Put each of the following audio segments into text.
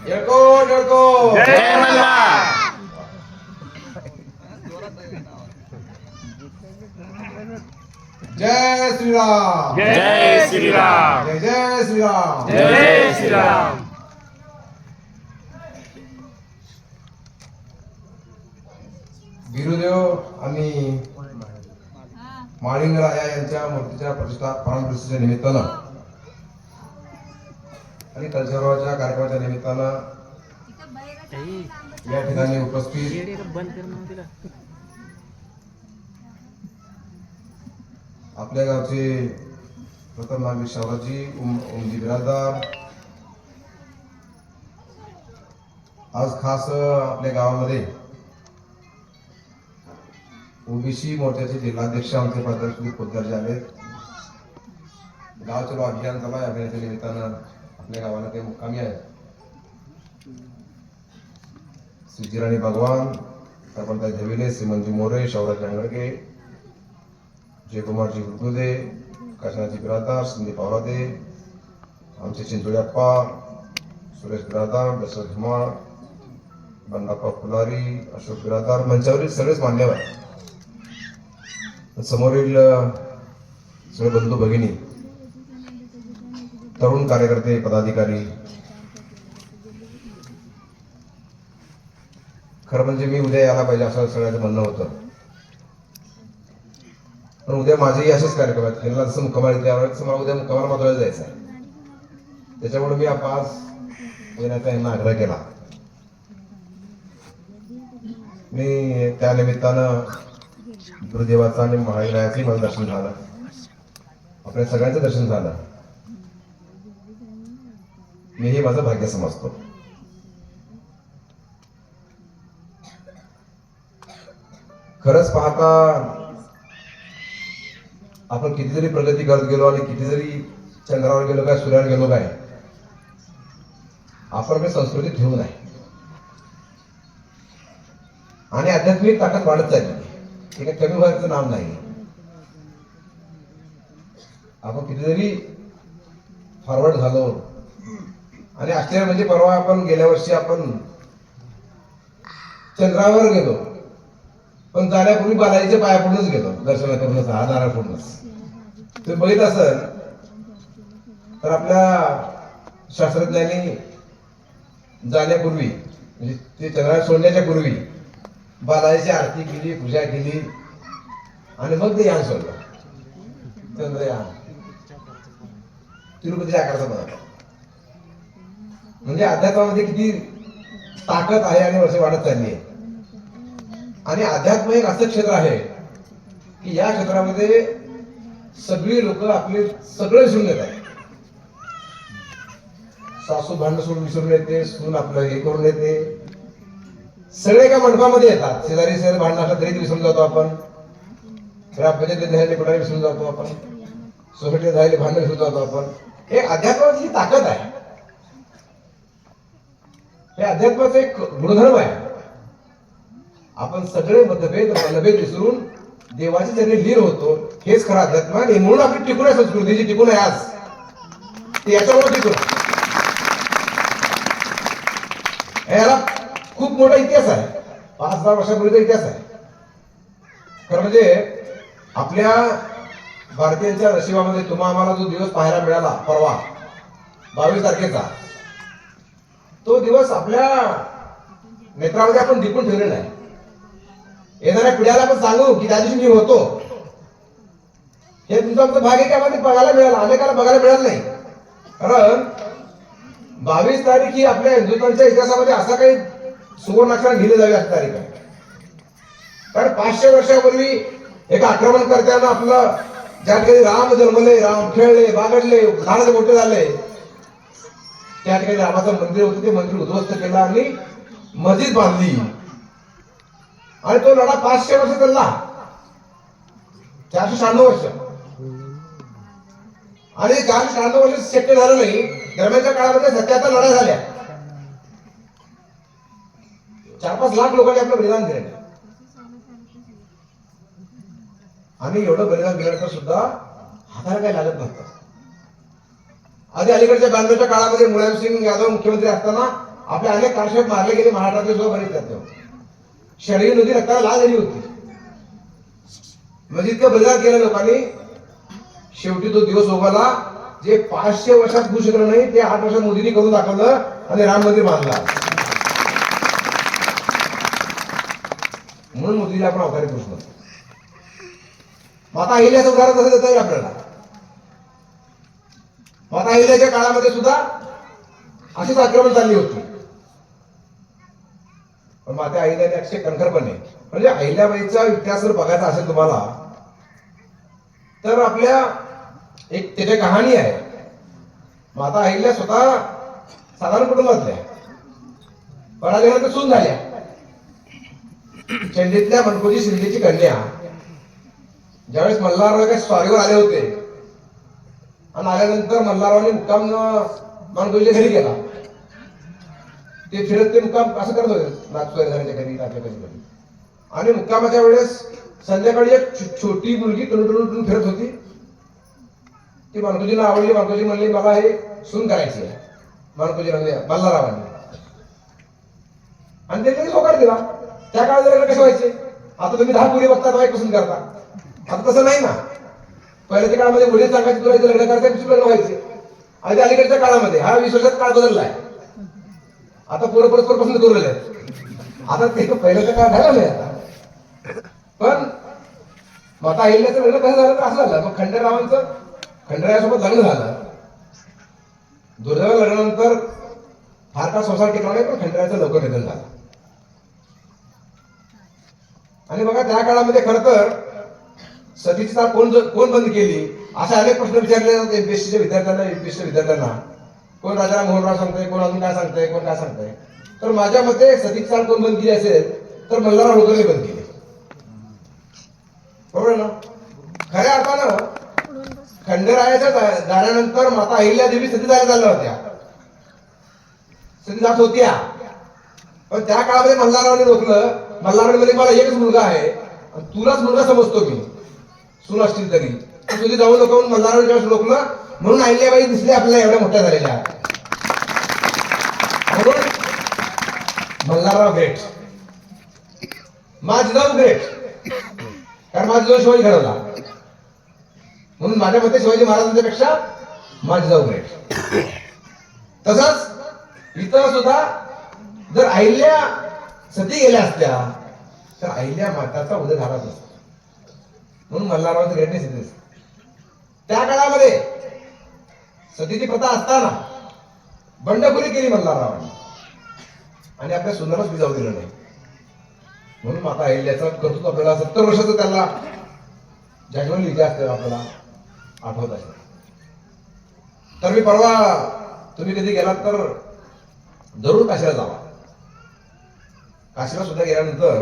येळकोट येळकोट जय मल्हार. जय श्रीराम जय श्रीराम. जय जय श्रीराम जय श्रीराम. गिरुदेव आणि माळिंगराया यांच्या मूर्तीच्या प्राणप्रतिष्ठेच्या निमित्तानं आणि कल्चरच्या कार्यक्रमाच्या निमित्तानं या ठिकाणी उपस्थित आपल्या गावचे प्रथम नागरिक शौराजी ओमजी बिराजदार आज खास आपल्या गावामध्ये ओबीसी मोर्चाचे जिल्हाध्यक्ष आमचे पदाधिकारी पोद्दारचे आलेत. गाव चलो अभियान चालू आहे. अभियानाच्या निमित्तानं आपल्या गावाला ते मुक्कामी आहेत. सुजिराणी भगवान, सरपंच देविले, श्रीमंजी मोरे, शौराज अंगडके, जयकुमारजी गुरुदे, काशनाजी बिरादार, संदीप आवरादे, आमचे चिंचोळी अप्पा, सुरेश बिरादार, दशरथ धुमाळ, बंडाप्पा फुलारी, अशोक बिरादार, मंचावरील सगळेच मान्यवर, समोरील सगळे बंधू भगिनी, तरुण कार्यकर्ते, पदाधिकारी. खरं म्हणजे मी उद्या यायला पाहिजे असं सगळ्यांचं म्हणणं होतं, पण उद्या माझेही असेच कार्यक्रम आहेत. त्यांना जसं मुक्कामाला त्यावेळेस मला उद्या मुक्कामाला माधवाला जायचं आहे. त्याच्यामुळे मी आज येण्याचा यांना आग्रह केला. मी त्या निमित्तानं गुरुदेवाचं आणि महावीरायाचंही मला दर्शन झालं, आपल्या सगळ्यांचं दर्शन झालं. मी हे माझं भाग्य समजतो. खरंच पाहता आपण किती जरी प्रगती करत गेलो आणि किती जरी चंद्रावर गेलो काय, सूर्यावर गेलो काय, आपण आपली संस्कृती ठेवू नये आणि आध्यात्मिक ताकद वाढत चालली. हे काही कमी व्हायचं नाव नाही. आपण किती जरी फॉरवर्ड झालो आणि आश्चर्य म्हणजे परवा आपण गेल्या वर्षी आपण चंद्रावर गेलो, पण जाण्यापूर्वी बालाजीच्या पाया पडूनच गेलो, दर्शन करूनच, हा नारळ पडूनच. तुम्ही बघित असेल तर आपल्या शास्त्रज्ञांनी जाण्यापूर्वी म्हणजे ते चंद्रावर सोडण्याच्या पूर्वी बालाजीची आरती केली, पूजा केली आणि मग ते यान सोडलं, चंद्रयान. तिरुपतीच्या आकाराचा बघा. म्हणजे अध्यात्मामध्ये किती ताकद आहे आणि वर्ष वाढत चालली आहे. आणि अध्यात्म एक असं क्षेत्र आहे की या क्षेत्रामध्ये सगळी लोक आपले सगळे विसरून येत आहेत. सासू भांडण सोडून विसरून येते, सून आपलं हे करून येते, सगळे एका मंडपामध्ये येतात. शेजारी शेजारी भांडण असलं तरी विसरून जातो आपण, ग्रामपंचायतीत झालेले कुठे विसरून जातो आपण, सोसायटीत झालेले भांडण विसरून जातो आपण. हे अध्यात्माची ताकद आहे, हे अध्यात्माचं एक गुणधर्म आहे. आपण सगळे मतभेद मनभेद विसरून देवाच्या चरणी लीन होतो, हेच खरं अध्यात्म आहे. म्हणून आपली टिकून आहे, संस्कृती जी टिकून आहे आज, ती याच्यामुळे टिकून. याला खूप मोठा इतिहास आहे, 5,000 वर्षापूर्वीचा इतिहास आहे. खरं म्हणजे आपल्या भारतीयांच्या नशिबामध्ये तुम्हा आम्हाला जो दिवस पाहायला मिळाला परवा 22 तारखेचा, तो दिवस आपल्या नेत्रामध्ये आपण टिकून ठेवलेला आहे. येणाऱ्या पिढ्याला आपण सांगू की त्या दिवशी मी होतो. हे तुमचं आमचं भाग्य की आम्हाला बघायला मिळालं, अनेकाला बघायला मिळालं नाही. कारण 22 तारीख ही आपल्या हिंदुत्वाच्या इतिहासामध्ये असा काही सुवर्णाक्षरात लिहिले जावे अशी तारीख आहे. कारण 500 वर्षापूर्वी एका आक्रमणकर्त्यानं आपलं ज्या ठिकाणी राम जन्मले, राम खेळले, बागडले, लहान मोठे झाले, त्या ठिकाणी रामाचं मंदिर होतं, ते मंदिर उद्ध्वस्त केलं आणि मस्जिद बांधली. आणि तो लढा 500 वर्ष चालला, 496 वर्ष. आणि 496 वर्ष शक्य झालं नाही. दरम्यानच्या काळामध्ये 77 लढाई झाल्या, 4-5 लाख लोकांनी आपलं बलिदान दिलं. आणि एवढं बलिदान दिल्यानंतर सुद्धा हाताला काही लागत नव्हतं. आधी अलीकडच्या 92च्या काळामध्ये मुलायमसिंग यादव मुख्यमंत्री असताना आपले अनेक कारशेत मारले गेले महाराष्ट्रातले सुद्धा बरेच त्यात शरयू नदी रक्ताला लाल झाली होती. म्हणजे इतकं बलिदान केलं लोकांनी. शेवटी तो दिवस उभारला जे 500 वर्षात होऊ शकलं नाही ते 8 वर्षात मोदींनी करून दाखवलं आणि राम मंदिर बांधलं. म्हणून मोदीला आपण अवतारी पुरुष म्हणतो. माता अहिल्याचं उदाहरण कसं देता येईल आपल्याला. माता अहिल्याच्या काळामध्ये सुद्धा अशीच आक्रमण चालली होती. पण माता अहिल्याने अक्षय कणखरपणे म्हणजे अहिल्याबाईचा इतिहास जर बघायचा असेल तुम्हाला तर आपल्या एक त्याची कहाणी आहे. माता अहिल्या स्वतः साधारण कुटुंबातल्या पराजयानंतर सून झाल्या. चंडीतल्या मनकोजी शिंदेची कन्या ज्यावेळेस मल्हारराव एका स्वारीवर आले होते आणि आल्यानंतर मल्हाररावने मुक्काम मनकोजीच्या घरी गेला. ते फिरत ते मुक्काम असं करत होते नागसूरच्या घरी नागच्या घरी. आणि मुक्कामाच्या वेळेस संध्याकाळी एक छोटी मुलगी टुणून फिरत होती. ती मनकोजींना आवडली. मनकोजी म्हणली मला हे सून करायची आहे. मनकोजी म्हणजे मल्हाररावांनी आणि त्यांनी होकार दिला. त्या काळात लग्न कसे व्हायचे. आता तुम्ही 10 पुरी बघता बाई पसंत करता. आता तसं नाही ना. पहिल्याच्या काळामध्ये मुली सांगायची तुला इथे लग्न करायचं लग्न व्हायचे. आणि अलीकडच्या काळामध्ये हा 20 वर्षात काळ बदललाय. आता परस्पर पसंत करू लागले. आता ते पहिल्याच्या काळात झालं नाही आता. पण माता अहिल्याचं लग्न कसं झालं तर असं झालं. मग खंडेरायासोबत लग्न झालं. दुर्दैव लग्नानंतर फार काळ संसार टिकला नाही पण खंडेरायाचं लवकर निधन झालं. आणि बघा त्या काळामध्ये खरं तर सतीची चाल कोण बंद केली असे अनेक प्रश्न विचारले जातात एमपीएससीच्या विद्यार्थ्यांना युपीएससीच्या विद्यार्थ्यांना. कोण राजाराम मोहनराव सांगतंय, कोण अजून काय सांगतंय, कोण काय सांगतंय. तर माझ्या मते सतीची चाल कोण बंद केली असेल तर मल्हारराव होळकरने बंद केली. बरोबर ना. खऱ्या अर्थानं खंडेरायाच्या जाण्यानंतर माता अहिल्यादेवी सती जायला चालल्या होत्या. सती जात होत्या. पण त्या काळामध्ये मल्हाररावने रोखलं. मल्हारराव मध्ये मला एकच मुलगा आहे आणि तुलाच मुलगा समजतो मी सून असतील तरी तुझी जाऊ नको म्हणून मल्हारराव जेव्हा रोखलं. म्हणून अहिल्याबाई दिसले आपल्याला एवढ्या मोठ्या झालेल्या. म्हणून मल्हारराव ग्रेट, माझगाव ग्रेट. कारण माझगाव शिवाजी घडवला. म्हणून माझ्या मते शिवाजी महाराजांच्या पेक्षा माझगाव ग्रेट. तसंच इथं सुद्धा जर अहिल्या सती गेल्या असत्या तर अहिल्या माताचा उदय झाला नसता. म्हणून मल्हाररावांचं ग्रेटनेस येते. त्या काळामध्ये सतीची प्रथा असताना बंडखोरी केली मल्हाररावांनी आणि आपल्या सुंदरच विजाऊ दिलं नाही. म्हणून माता अहिल्याचा कर्तृत्व आपल्याला 70 वर्षाचं त्यांना जजमेंट लिहिते असतं आपल्याला आठवत असेल. तर मी परवा तुम्ही कधी गेलात तर जरूर काशीला जावा. काशीला सुद्धा गेल्यानंतर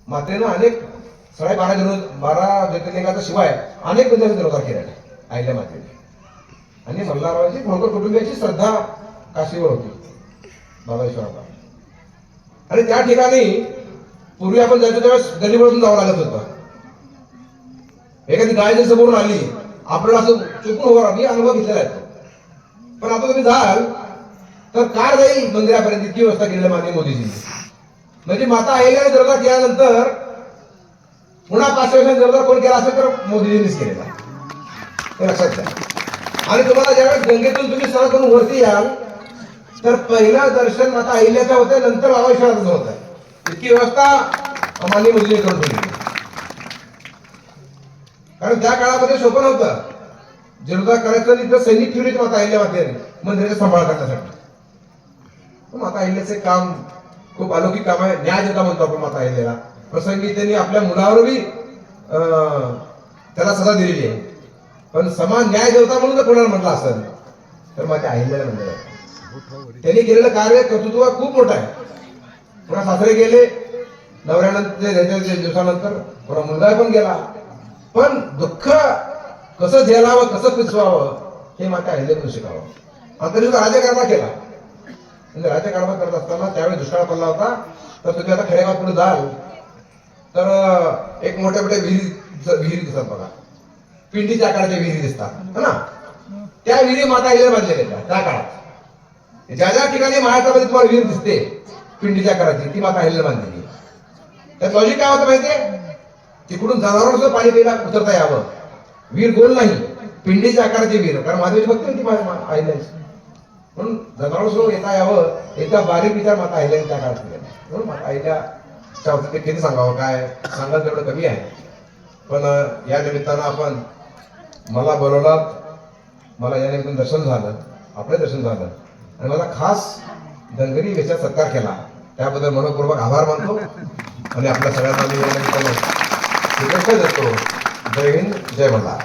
मातेनं अनेक 12.5 ज्योतिर्लिंगाच्या शिवाय अनेक मंदिरांचा जीर्णोद्धार केलेला आहे अहिल्या मातेने. आणि मल्हाररावांची होळकर कुटुंबियाची श्रद्धा काशीवर होती बाबळेश्वराला. आणि त्या ठिकाणी पूर्वी आपण जायचो त्यावेळेस गल्लीबोळातून जावं लागत होतं. एखादी गाय जर समोरून आली आपल्याला असं चुकून उभं राहा. मी अनुभव घेतलेला आहे. पण आता तुम्ही जाल तर कार जाईल मंदिरापर्यंत इतकी व्यवस्था केलेली माननीय मोदीजींनी. म्हणजे माता अहिल्याने जीर्णोद्धार केल्यानंतर पुन्हा 500 वर्षांनी जीर्णोद्धार कोण केला असेल तर मोदीजींनीच केलेला. हे लक्षात घ्या. आणि तुम्हाला ज्यावेळेस गंगेतून तुम्ही स्नान करून वरती याल तर पहिलं दर्शन माता अहिल्याचं होतं, नंतर बाबळेश्वराचं होतं. इतकी व्यवस्था माननीय मोदींनी करून ठेवली. कारण त्या काळामध्ये सोपं नव्हतं. जीर्णोद्धार करायचं तिथं सैनिक ठेवली माता अहिल्या मातेने मंदिराचा सांभाळ करण्यासाठी. माता अहिल्याचे काम खूप अलौकिक काम आहे. न्याय देता म्हणतो आपण माता अहिल्याला. प्रसंगी त्यांनी आपल्या मुलावरही त्याला सजा दिलेली आहे. पण समान न्याय देवता म्हणून जर कोणाला म्हटलं असेल तर माता अहिल्याला म्हणलं जातं. त्यांनी केलेलं कार्य कर्तृत्व खूप मोठं आहे. पुन्हा सासरे गेले नवऱ्यानंतर दिवसानंतर पुन्हा मुलगा पण गेला. पण दुःख कसं झेलावं कसं पिचवावं हे माता अहिल्यातून शिकावं. आणि तरी राजकारभार केला. म्हणजे राजकारभार करत असताना त्यावेळी दुष्काळ पडला होता. तर तुम्ही आता खेडेगावात पुढे जाल तर एक मोठ्या मोठ्या विहिरी दिसतात बघा. पिंडीच्या आकाराच्या विहिरी दिसतात है ना. त्या विहिरी माता आईला बांधलेल्या आहेत त्या काळात. ज्या ज्या ठिकाणी महाराष्ट्रामध्ये तुम्हाला विहीर दिसते पिंडीच्या आकाराची, ती माता आईला बांधलेली. त्यात लॉजिक काय होतं माहितीये? तिकडून जनावरांना सुद्धा पाणी प्यायला उतरता यावं. विहीर गोल नाही, पिंडीच्या आकाराची विहीर, कारण महादेवाची भक्ती होती आईलाची, म्हणून जनावर सुद्धा येता यावं एकदा बारीक विचार माता आईला त्या काळात केला. म्हणून माता आईला ते किती सांगावं, काय सांगाल तेवढं कमी आहे. पण या निमित्तानं आपण मला बोलवलात, मला या निमित्तानं दर्शन झालं, आपलं दर्शन झालं आणि मला खास धनगरी वेशात सत्कार केला, त्याबद्दल मनपूर्वक आभार मानतो आणि आपल्या सगळ्यांना मी या निमित्तानं शुभेच्छा देतो. जय हिंद, जय मल्हार.